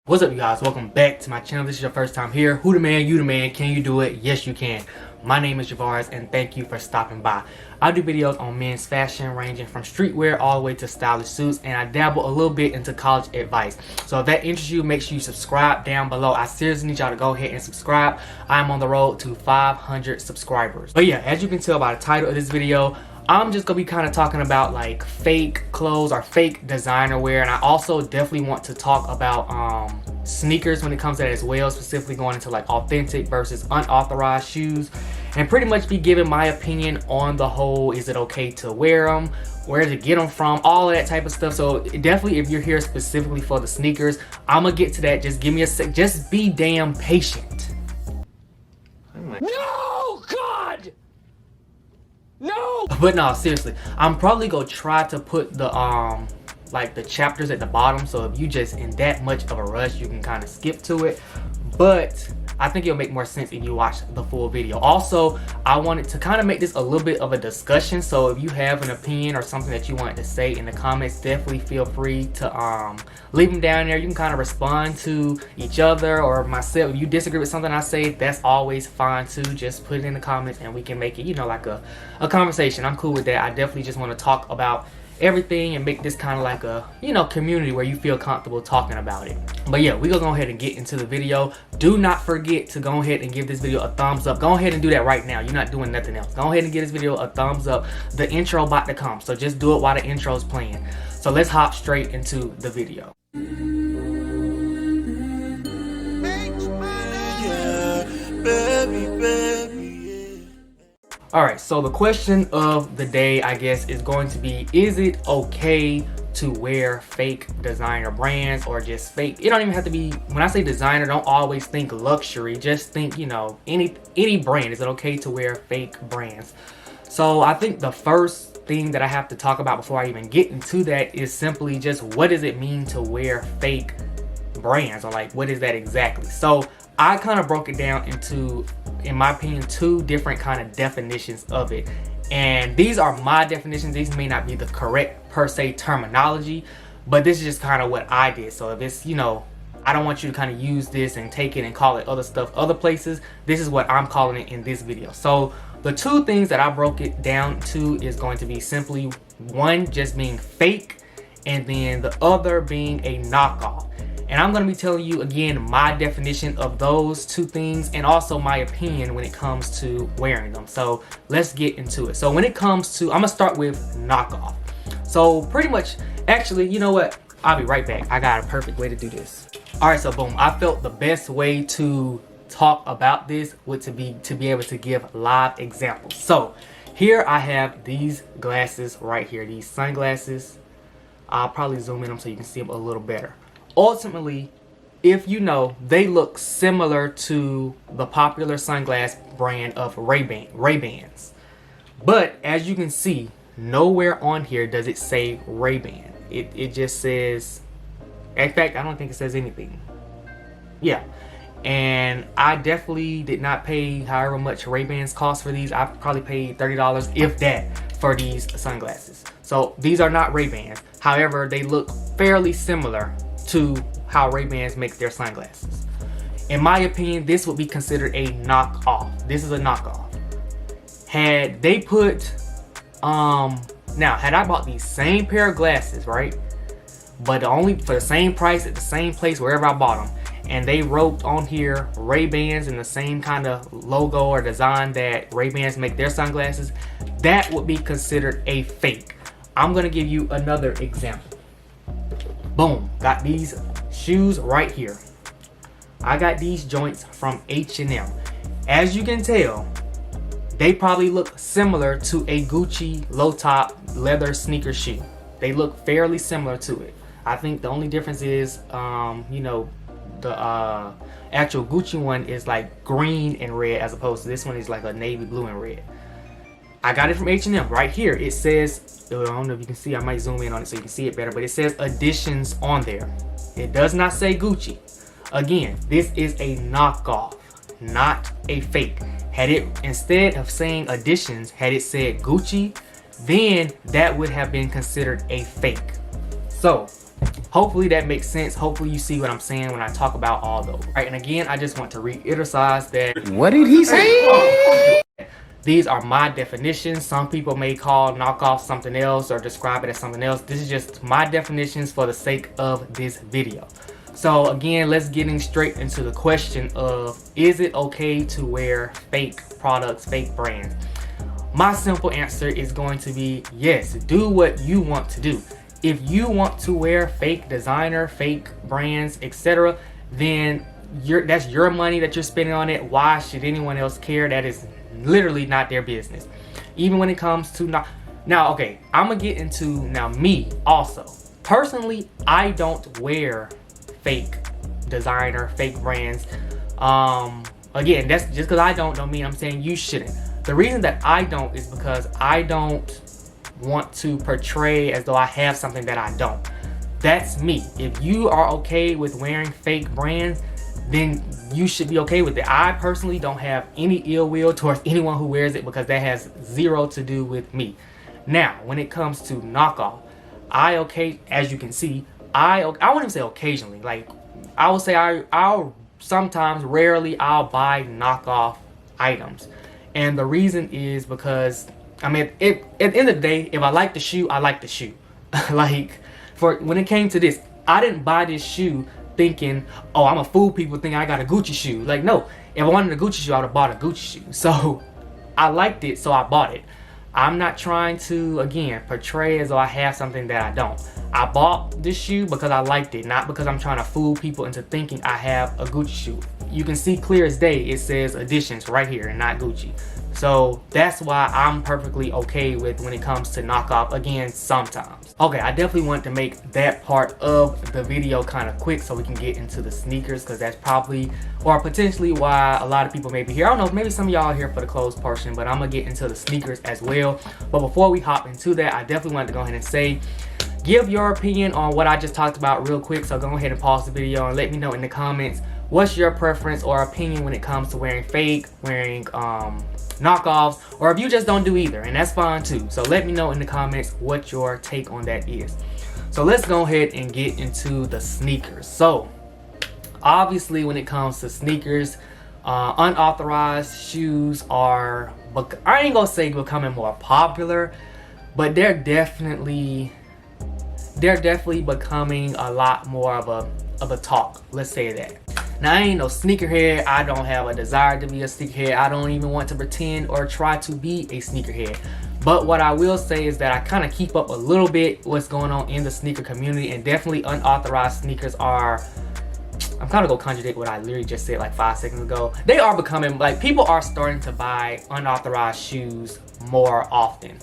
What's up, you guys? Welcome back to my channel. This is your first time here. Who the man? You the man. Can you do it? Yes, you can. My name is Javars, and thank you for stopping by. I do videos on men's fashion, ranging from streetwear all the way to stylish suits, and I dabble a little bit into college advice. So if that interests you, make sure you subscribe down below. I seriously need y'all to go ahead and subscribe. I'm on the road to 500 subscribers. But yeah, as you can tell by the title of this video, I'm just gonna be kind of talking about like fake clothes or fake designer wear, and I also definitely want to talk about sneakers when it comes to that as well, specifically going into like authentic versus unauthorized shoes, and pretty much be giving my opinion on the whole. Is it okay to wear them? Where to get them from? All of that type of stuff. So definitely, if you're here specifically for the sneakers, I'm gonna get to that. Just give me a sec. Just be damn patient. No, God! No! But no, seriously, I'm probably gonna try to put the like the chapters at the bottom, so if you just in that much of a rush, you can kind of skip to it. But I think it'll make more sense if you watch the full video. Also, I wanted to kind of make this a little bit of a discussion, so if you have an opinion or something that you wanted to say in the comments, definitely feel free to leave them down there. You can kind of respond to each other or myself. If you disagree with something I say, that's always fine too. Just put it in the comments and we can make it, you know, like a conversation. I'm cool with that. I definitely just want to talk about everything and make this kind of like a, you know, community where you feel comfortable talking about it. But yeah, we're gonna go ahead and get into the video. Do not forget to go ahead and give this video a thumbs up. Go ahead and do that right now. You're not doing nothing else. Go ahead and give this video a thumbs up. The intro about to come, so just do it while the intro's playing. So let's hop straight into the video. Alright, so the question of the day, I guess, is going to be, is it okay to wear fake designer brands or just fake? It don't even have to be, when I say designer, don't always think luxury. Just think, you know, any brand. Is it okay to wear fake brands? So I think the first thing that I have to talk about before I even get into that is simply just, what does it mean to wear fake brands, or like, what is that exactly? So I kind of broke it down into, in my opinion, two different kind of definitions of it, and these are my definitions. These may not be the correct per se terminology, but this is just kind of what I did. So if it's, you know, I don't want you to kind of use this and take it and call it other stuff other places. This is what I'm calling it in this video. So the two things that I broke it down to is going to be simply, one just being fake, and then the other being a knockoff. And I'm going to be telling you again my definition of those two things, and also my opinion when it comes to wearing them. So let's get into it. So when it comes to, I'm going to start with knockoff. So pretty much, actually, you know what? I'll be right back. I got a perfect way to do this. All right, so boom. I felt the best way to talk about this would to be able to give live examples. So here I have these glasses right here, these sunglasses. I'll probably zoom in them so you can see them a little better. Ultimately, if you know, they look similar to the popular sunglass brand of Ray-Bans. But as you can see, nowhere on here does it say Ray-Ban. It just says, in fact, I don't think it says anything. Yeah. And I definitely did not pay however much Ray-Bans cost for these. I probably paid $30, if that, for these sunglasses. So these are not Ray-Bans. However, they look fairly similar to how Ray-Bans make their sunglasses. In my opinion, this would be considered a knockoff. This is a knockoff. Had they put, now, had I bought these same pair of glasses, right? But only for the same price at the same place wherever I bought them, and they wrote on here Ray-Bans in the same kind of logo or design that Ray-Bans make their sunglasses, that would be considered a fake. I'm gonna give you another example. Boom, got these shoes right here. I got these joints from H&M. As you can tell, they probably look similar to a Gucci low top leather sneaker shoe. They look fairly similar to it. I think the only difference is, you know, the actual Gucci one is like green and red, as opposed to this one is like a navy blue and red. I got it from H&M. Right here it says, I don't know if you can see, I might zoom in on it so you can see it better, but it says Editions on there. It does not say Gucci. Again, this is a knockoff, not a fake. Had it, instead of saying Editions, had it said Gucci, then that would have been considered a fake. So Hopefully that makes sense. Hopefully you see what I'm saying when I talk about all those. All right, and again, I just want to reiterate that. What did he say? These are my definitions. Some people may call knockoff something else or describe it as something else. This is just my definitions for the sake of this video. So again, let's get straight into the question of, is it okay to wear fake products, fake brands? My simple answer is going to be yes. Do what you want to do. If you want to wear fake designer, fake brands, etc., then that's your money that you're spending on it. Why should anyone else care? That is literally not their business. Even when it comes to now, okay, I'm gonna get into me also. Personally, I don't wear fake designer, fake brands. Again, that's just because I don't mean I'm saying you shouldn't. The reason that I don't is because I don't want to portray as though I have something that I don't. That's me. If you are okay with wearing fake brands, then you should be okay with it. I personally don't have any ill will towards anyone who wears it because that has zero to do with me. Now, when it comes to knockoff, as you can see, I wouldn't even say occasionally. Like, I would say I'll sometimes, rarely, I'll buy knockoff items. And the reason is because, I mean, at the end of the day, if I like the shoe, I like the shoe. Like, when it came to this, I didn't buy this shoe thinking, oh, I'm a fool people think I got a Gucci shoe. Like, no, if I wanted a Gucci shoe, I would have bought a Gucci shoe. So I liked it, so I bought it. I'm not trying to, again, portray as though I have something that I don't. I bought this shoe because I liked it, not because I'm trying to fool people into thinking I have a Gucci shoe. You can see clear as day, it says Editions right here and not Gucci. So that's why I'm perfectly okay with when it comes to knockoff, again, sometimes. Okay, I definitely want to make that part of the video kind of quick so we can get into the sneakers, because that's probably, or potentially, why a lot of people may be here. I don't know, maybe some of y'all are here for the clothes portion, but I'm gonna get into the sneakers as well. But before we hop into that, I definitely wanted to go ahead and say, give your opinion on what I just talked about real quick. So go ahead and pause the video and let me know in the comments what's your preference or opinion when it comes to wearing fake, wearing knockoffs, or if you just don't do either, and that's fine too. So let me know in the comments what your take on that is. So let's go ahead and get into the sneakers. So obviously when it comes to sneakers, unauthorized shoes are, I ain't gonna say becoming more popular, but they're definitely becoming a lot more of a talk, let's say that. Now, I ain't no sneakerhead. I don't have a desire to be a sneakerhead. I don't even want to pretend or try to be a sneakerhead. But what I will say is that I kind of keep up a little bit what's going on in the sneaker community, and definitely unauthorized sneakers are, I'm kind of gonna contradict what I literally just said like 5 seconds ago. They are becoming, like, people are starting to buy unauthorized shoes more often.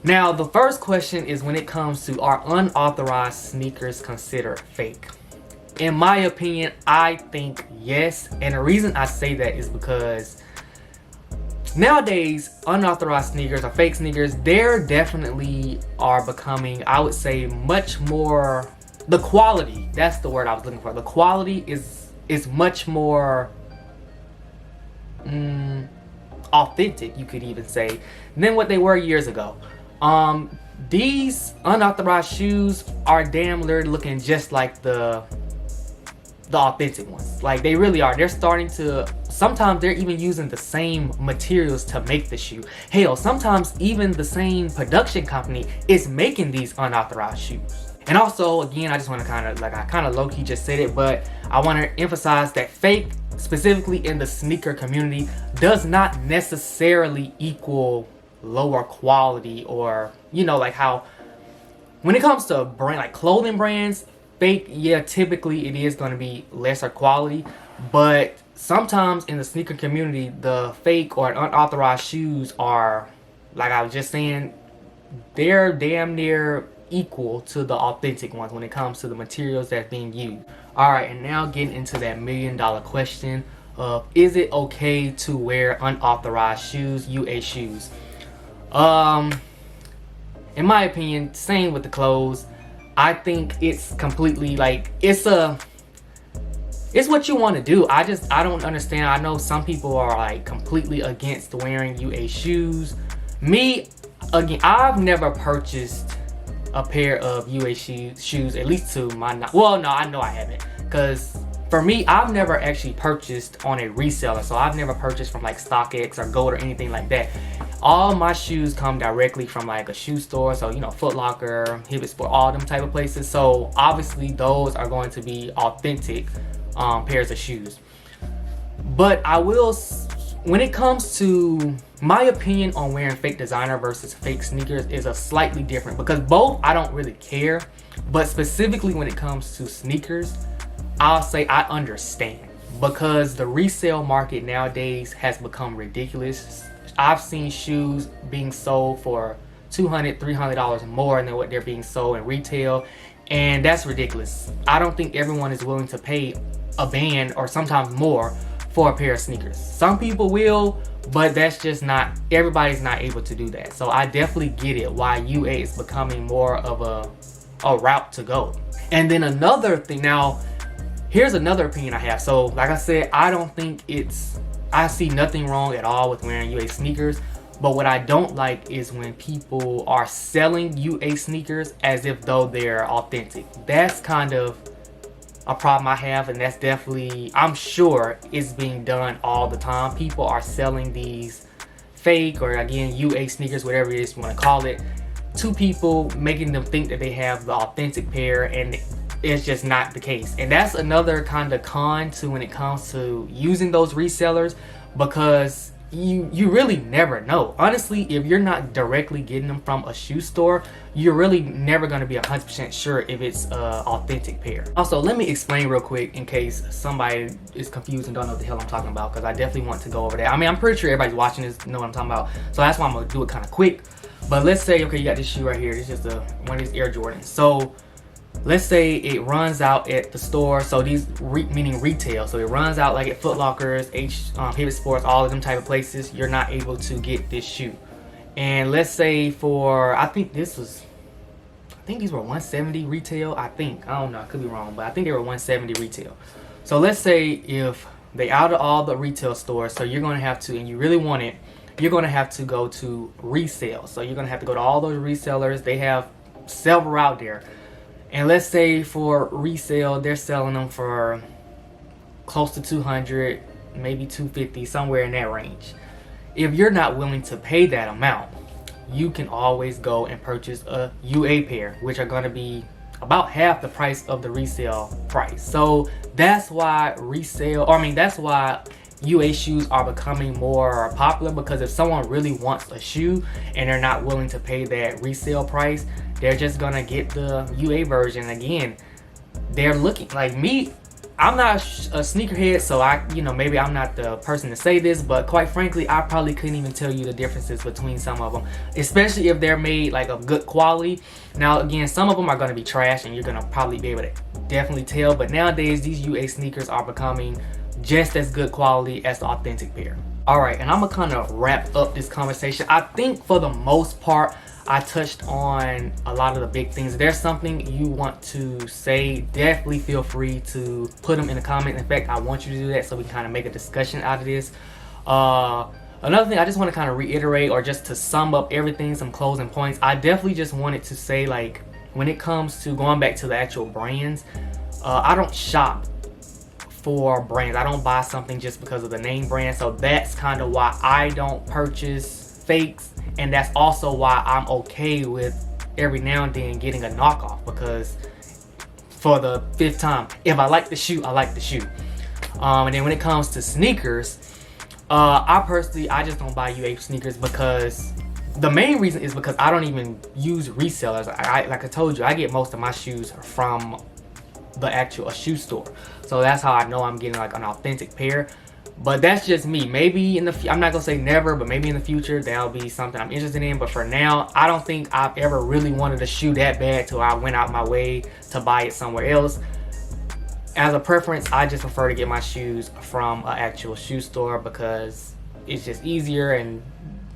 Now, the first question is, when it comes to, are unauthorized sneakers considered fake? In my opinion, I think yes. And the reason I say that is because nowadays, unauthorized sneakers or fake sneakers, they're definitely are becoming, I would say, much more, the quality, that's the word I was looking for. The quality is much more authentic, you could even say, than what they were years ago. These unauthorized shoes are damn near looking just like the authentic ones. Like, they really are. They're starting to, sometimes they're even using the same materials to make the shoe. Hell, sometimes even the same production company is making these unauthorized shoes. And also, again, I just want to kind of, like, I kind of low-key just said it, but I want to emphasize that fake, specifically in the sneaker community, does not necessarily equal lower quality, or, you know, like how when it comes to brand, like clothing brands, fake, yeah, typically it is going to be lesser quality, but sometimes in the sneaker community, the fake or unauthorized shoes are, like I was just saying, they're damn near equal to the authentic ones when it comes to the materials that's being used. All right, and now getting into that $1 million question of, is it okay to wear unauthorized shoes, UA shoes? In my opinion, same with the clothes. I think it's completely, like, it's what you want to do. I don't understand. I know some people are like completely against wearing UA shoes. Me, again, I've never purchased a pair of UA shoes, at least to my, well, no, I know I haven't, because for me, I've never actually purchased on a reseller. So I've never purchased from like StockX or Gold or anything like that. All my shoes come directly from like a shoe store. So, you know, Foot Locker, Hibbett Sport, all them type of places. So obviously those are going to be authentic pairs of shoes. But I will, when it comes to my opinion on wearing fake designer versus fake sneakers is a slightly different, because both I don't really care. But specifically when it comes to sneakers, I'll say I understand, because the resale market nowadays has become ridiculous. I've seen shoes being sold for $200, $300 more than what they're being sold in retail, and that's ridiculous. I don't think everyone is willing to pay a band or sometimes more for a pair of sneakers. Some people will, but that's just not, everybody's not able to do that. So I definitely get it why UA is becoming more of a route to go. And then another thing, now here's another opinion I have. So like I said, I don't think I see nothing wrong at all with wearing UA sneakers. But what I don't like is when people are selling UA sneakers as if though they're authentic. That's kind of a problem I have, and that's definitely, I'm sure it's being done all the time. People are selling these fake, or again, UA sneakers, whatever it is you want to call it, to people, making them think that they have the authentic pair, and it's just not the case. And that's another kind of con to when it comes to using those resellers, because you really never know. Honestly, if you're not directly getting them from a shoe store, you're really never going to be 100% sure if it's an authentic pair. Also, let me explain real quick in case somebody is confused and don't know what the hell I'm talking about, because I definitely want to go over that. I mean, I'm pretty sure everybody's watching this know what I'm talking about, so that's why I'm going to do it kind of quick. But let's say, okay, you got this shoe right here. This is just one of these Air Jordans. So let's say it runs out at the store. So these meaning retail. So it runs out like at Foot Lockers, Hibbett Sports, all of them type of places. You're not able to get this shoe. And let's say for, I think these were 170 retail. I don't know, I could be wrong, but I think they were 170 retail. So let's say if they out of all the retail stores, so you're gonna have to, and you really want it, you're gonna have to go to resale. So you're gonna have to go to all those resellers. They have several out there. And let's say for resale, they're selling them for close to 200, maybe 250, somewhere in that range. If you're not willing to pay that amount, you can always go and purchase a UA pair, which are going to be about half the price of the resale price. So that's why that's why UA shoes are becoming more popular, because if someone really wants a shoe and they're not willing to pay that resale price, they're just gonna get the UA version. Again, they're looking like me. I'm not a sneakerhead, so maybe I'm not the person to say this, but quite frankly, I probably couldn't even tell you the differences between some of them, especially if they're made like of good quality. Now, again, some of them are gonna be trash, and you're gonna probably be able to definitely tell. But nowadays, these UA sneakers are becoming just as good quality as the authentic pair. All right, and I'm gonna kind of wrap up this conversation. I think for the most part, I touched on a lot of the big things. If there's something you want to say, definitely feel free to put them in the comment. In fact, I want you to do that so we can kind of make a discussion out of this. Another thing I just want to kind of reiterate, or just to sum up everything, some closing points. I definitely just wanted to say, like, when it comes to going back to the actual brands, I don't shop for brands. I don't buy something just because of the name brand. So that's kind of why I don't purchase fakes. And that's also why I'm okay with every now and then getting a knockoff, because for the 5th time, if I like the shoe, I like the shoe. And then when it comes to sneakers, I just don't buy UA sneakers, because the main reason is because I don't even use resellers. Like I told you, I get most of my shoes from the actual shoe store. So that's how I know I'm getting like an authentic pair. But that's just me. Maybe in the I'm not gonna say never, but maybe in the future that'll be something I'm interested in. But for now, I don't think I've ever really wanted a shoe that bad till I went out my way to buy it somewhere else. As a preference, I just prefer to get my shoes from an actual shoe store, because it's just easier, and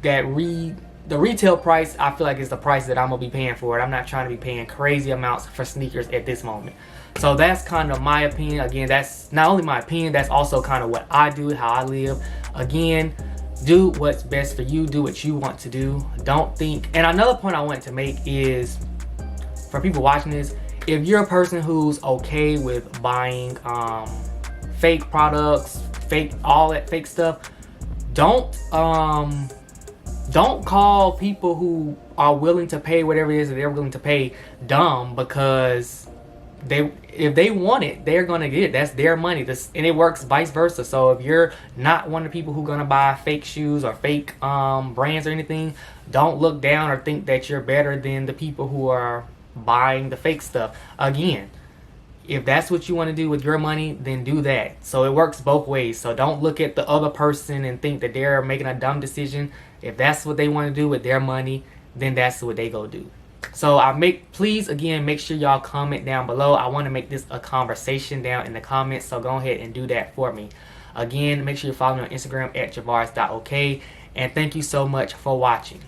the retail price, I feel like, is the price that I'm gonna be paying for it. I'm not trying to be paying crazy amounts for sneakers at this moment. So that's kind of my opinion. Again, that's not only my opinion, that's also kind of what I do, how I live. Again, do what's best for you, do what you want to do. Don't think, and another point I want to make is, for people watching this, if you're a person who's okay with buying fake products, all that fake stuff, don't call people who are willing to pay whatever it is that they're willing to pay dumb, because if they want it, they're gonna get it. That's their money. And it works vice versa. So if you're not one of the people who gonna buy fake shoes or fake brands or anything, don't look down or think that you're better than the people who are buying the fake stuff. Again, if that's what you want to do with your money, then do that. So it works both ways. So don't look at the other person and think that they're making a dumb decision. If that's what they want to do with their money, then that's what they go do. So please again, make sure y'all comment down below. I want to make this a conversation down in the comments, so go ahead and do that for me. Again, make sure you follow me on Instagram at javars.ok, and thank you so much for watching.